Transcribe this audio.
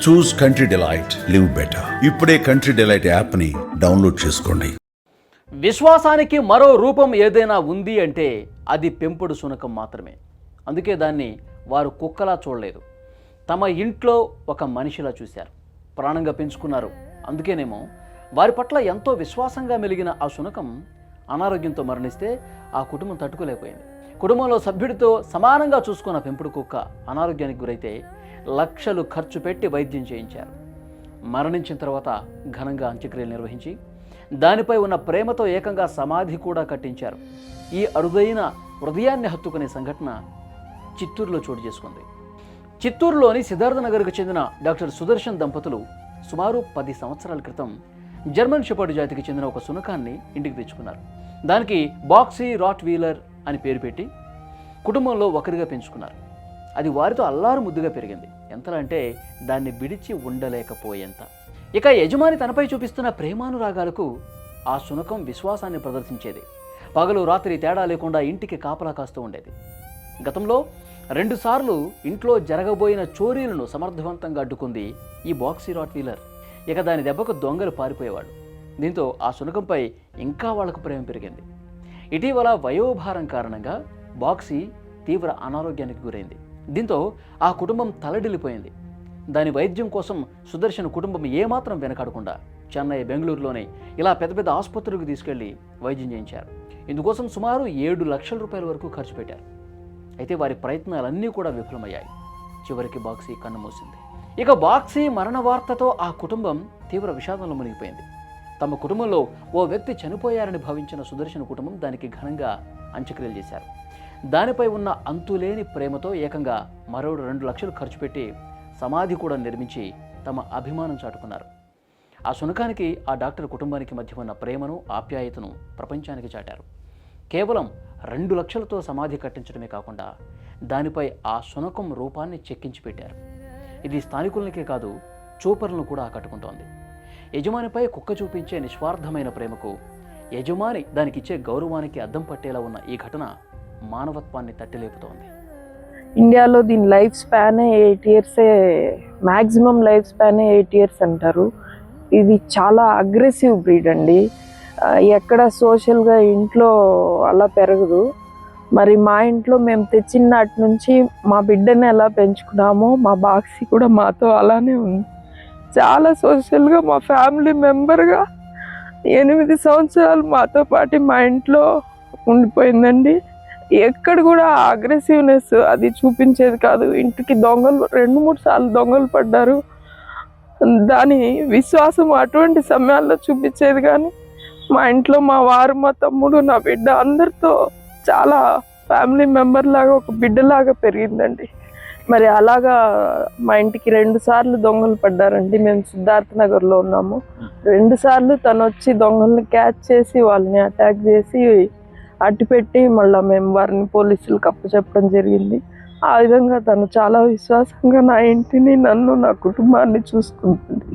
చూస్ country delight, live better. ఇప్పుడే country delight యాప్ని download చేసుకోండి. విశ్వాసానికి మరో రూపం ఏదైనా ఉంది అంటే అది పెంపుడు శునకం మాత్రమే. అందుకే దాన్ని వారు కుక్కలా చూడలేదు, తమ ఇంట్లో ఒక మనిషిలా చూశారు, ప్రాణంగా పెంచుకున్నారు. అందుకేనేమో వారి పట్ల ఎంతో విశ్వాసంగా మెలిగిన ఆ శునకం అనారోగ్యంతో మరణిస్తే ఆ కుటుంబం తట్టుకోలేకపోయింది. కుటుంబంలో సభ్యుడితో సమానంగా చూసుకున్న పెంపుడు కుక్క అనారోగ్యానికి గురైతే లక్షలు ఖర్చు పెట్టి వైద్యం చేయించారు. మరణించిన తర్వాత ఘనంగా అంత్యక్రియలు నిర్వహించి దానిపై ఉన్న ప్రేమతో ఏకంగా సమాధి కూడా కట్టించారు. ఈ అరుదైన హృదయాన్ని హత్తుకునే సంఘటన చిత్తూరులో చోటు చేసుకుంది. చిత్తూరులోని సిద్ధార్థ నగర్కు చెందిన డాక్టర్ సుదర్శన్ దంపతులు సుమారు 10 సంవత్సరాల క్రితం జర్మన్ షెపర్డ్ జాతికి చెందిన ఒక శునకాన్ని ఇంటికి తెచ్చుకున్నారు. దానికి బాక్సీ రాట్ వీలర్ అని పేరు పెట్టి కుటుంబంలో ఒకరిగా పెంచుకున్నారు. అది వారితో అల్లారు ముద్దుగా పెరిగింది. ఎంతలా అంటే దాన్ని విడిచి ఉండలేకపోయేంత. ఇక యజమాని తనపై చూపిస్తున్న ప్రేమానురాగాలకు ఆ శునకం విశ్వాసాన్ని ప్రదర్శించేది. పగలు రాత్రి తేడా లేకుండా ఇంటికి కాపలా కాస్తూ ఉండేది. గతంలో 2 సార్లు ఇంట్లో జరగబోయిన చోరీలను సమర్థవంతంగా అడ్డుకుంది ఈ బాక్సీ రాట్ వీలర్. ఇక దాని దెబ్బకు దొంగలు పారిపోయేవాడు. దీంతో ఆ శునకంపై ఇంకా వాళ్లకు ప్రేమ పెరిగింది. ఇటీవల వయోభారం కారణంగా బాక్సీ తీవ్ర అనారోగ్యానికి గురైంది. దీంతో ఆ కుటుంబం తలడిల్లిపోయింది. దాని వైద్యం కోసం సుదర్శన్ కుటుంబం ఏమాత్రం వెనకాడకుండా చెన్నై, బెంగళూరులోనే ఇలా పెద్ద పెద్ద ఆసుపత్రులకు తీసుకెళ్లి వైద్యం చేయించారు. ఇందుకోసం సుమారు 7 లక్షల రూపాయల వరకు ఖర్చు పెట్టారు. అయితే వారి ప్రయత్నాలన్నీ కూడా విఫలమయ్యాయి. చివరికి బాక్సీ కన్నుమూసింది. ఇక బాక్సీ మరణ వార్తతో ఆ కుటుంబం తీవ్ర విషాదంలో మునిగిపోయింది. తమ కుటుంబంలో ఓ వ్యక్తి చనిపోయారని భావించిన సుదర్శన్ కుటుంబం దానికి ఘనంగా అంత్యక్రియలు చేశారు. దానిపై ఉన్న అంతులేని ప్రేమతో ఏకంగా మరో 2 లక్షలు ఖర్చు పెట్టి సమాధి కూడా నిర్మించి తమ అభిమానం చాటుకున్నారు. ఆ శునకానికి ఆ డాక్టర్ కుటుంబానికి మధ్య ఉన్న ప్రేమను, ఆప్యాయతను ప్రపంచానికి చాటారు. కేవలం 2 లక్షలతో సమాధి కట్టించడమే కాకుండా దానిపై ఆ శునకం రూపాన్ని చెక్కించి పెట్టారు. ఇది స్థానికులకే కాదు, చూపర్లను కూడా ఆకట్టుకుంటోంది. యజమానిపై కుక్క చూపించే నిస్వార్థమైన ప్రేమకు, యజమాని దానికిచ్చే గౌరవానికి అద్దం పట్టేలా ఉన్న ఈ ఘటన మానవత్వాన్ని తట్టిలేపుతోంది. ఇండియాలో దీని లైఫ్ స్పానే 8 ఇయర్సే, మ్యాక్సిమం లైఫ్ స్పానే 8 ఇయర్స్ అంటారు. ఇది చాలా అగ్రెసివ్ బ్రీడ్ అండి. ఎక్కడ సోషల్గా ఇంట్లో అలా పెరగదు. మరి మా ఇంట్లో మేము తెచ్చిన నాటి నుంచి మా బిడ్డని ఎలా పెంచుకున్నామో మా బాక్సీ కూడా మాతో అలానే ఉంది. చాలా సోషల్గా మా ఫ్యామిలీ మెంబర్గా 8 సంవత్సరాలు మాతో పాటు మా ఇంట్లో ఉండిపోయిందండి. ఎక్కడ కూడా అగ్రెసివ్నెస్ అది చూపించేది కాదు. ఇంటికి దొంగలు 2-3 సార్లు దొంగలు పడ్డారు. దాని విశ్వాసం అటువంటి సమయాల్లో చూపించేది. కానీ మా ఇంట్లో మా వారు, మా తమ్ముడు, నా బిడ్డ అందరితో చాలా ఫ్యామిలీ మెంబర్ లాగా, ఒక బిడ్డలాగా పెరిగిందండి. మరి అలాగా మా ఇంటికి 2 సార్లు దొంగలు పడ్డారండి. మేము సిద్ధార్థ నగర్లో ఉన్నాము. 2 సార్లు తను వచ్చి దొంగల్ని క్యాచ్ చేసి వాళ్ళని అటాక్ చేసి అట్టిపెట్టి మళ్ళీ మేము వారిని పోలీసులకు అప్పచెప్పడం జరిగింది. ఆ విధంగా తను చాలా విశ్వాసంగా నా ఇంటిని, నన్ను, నా కుటుంబాన్ని చూసుకుంటుంది.